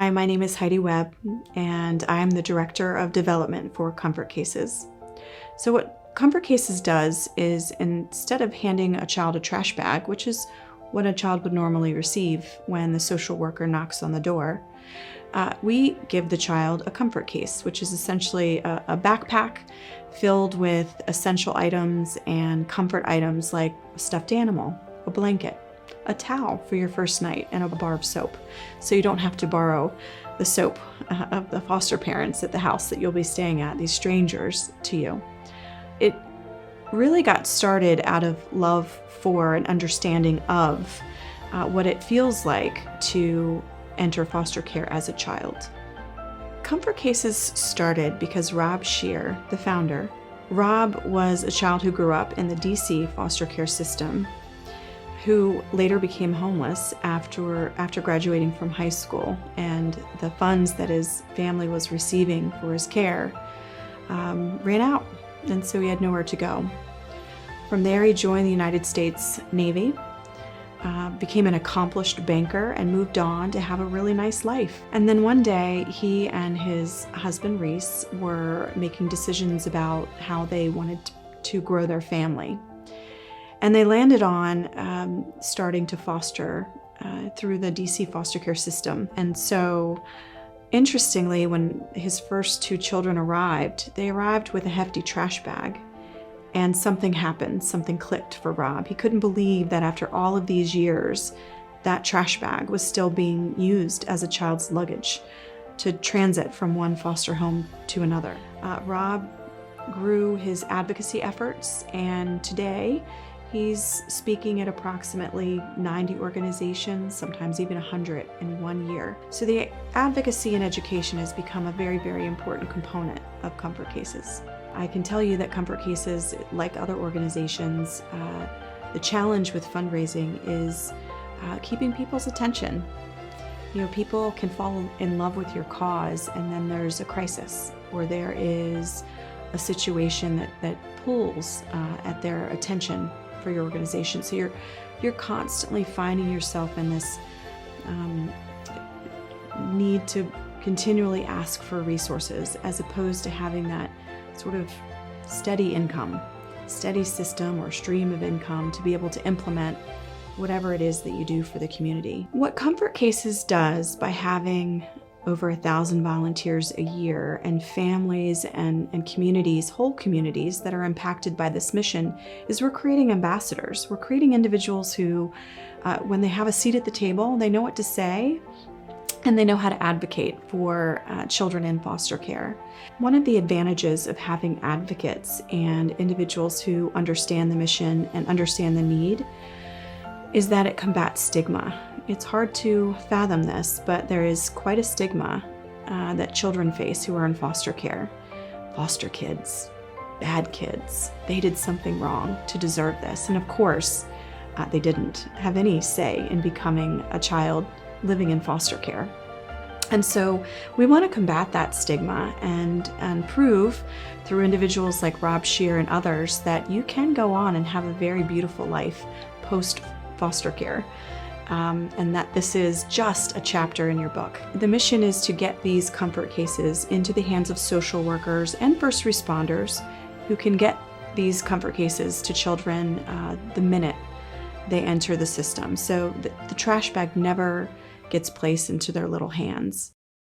Hi, my name is Heidi Webb, and I'm the Director of Development for Comfort Cases. So what Comfort Cases does is, instead of handing a child a trash bag, which is what a child would normally receive when the social worker knocks on the door, we give the child a comfort case, which is essentially a backpack filled with essential items and comfort items like a stuffed animal, a blanket, a towel for your first night, and a bar of soap. So you don't have to borrow the soap of the foster parents at the house that you'll be staying at, these strangers to you. It really got started out of love for and understanding of what it feels like to enter foster care as a child. Comfort Cases started because Rob Scheer, the founder, Rob was a child who grew up in the DC foster care system, who later became homeless after graduating from high school, and the funds that his family was receiving for his care ran out, and so he had nowhere to go. From there, he joined the United States Navy, became an accomplished banker, and moved on to have a really nice life. And then one day, he and his husband, Reese, were making decisions about how they wanted to grow their family. And they landed on starting to foster through the DC foster care system. And so, interestingly, when his first two children arrived, they arrived with a hefty trash bag. And something happened, something clicked for Rob. He couldn't believe that after all of these years, that trash bag was still being used as a child's luggage to transit from one foster home to another. Rob grew his advocacy efforts, and today he's speaking at approximately 90 organizations, sometimes even 100 in 1 year. So the advocacy and education has become a very, very important component of Comfort Cases. I can tell you that Comfort Cases, like other organizations, the challenge with fundraising is keeping people's attention. You know, people can fall in love with your cause, and then there's a crisis, or there is a situation that pulls at their attention for your organization. So you're constantly finding yourself in this need to continually ask for resources, as opposed to having that sort of steady income, steady system or stream of income to be able to implement whatever it is that you do for the community. What Comfort Cases does, by having over 1,000 volunteers a year and families and communities, whole communities that are impacted by this mission, is we're creating ambassadors. We're creating individuals who, when they have a seat at the table, they know what to say, and they know how to advocate for children in foster care. One of the advantages of having advocates and individuals who understand the mission and understand the need is that it combats stigma. It's hard to fathom this, but there is quite a stigma that children face who are in foster care. Foster kids, bad kids, they did something wrong to deserve this. And of course, they didn't have any say in becoming a child living in foster care. And so we want to combat that stigma and prove through individuals like Rob Scheer and others that you can go on and have a very beautiful life post foster care, and that this is just a chapter in your book. The mission is to get these Comfort Cases into the hands of social workers and first responders who can get these Comfort Cases to children the minute they enter the system. So the trash bag never gets placed into their little hands.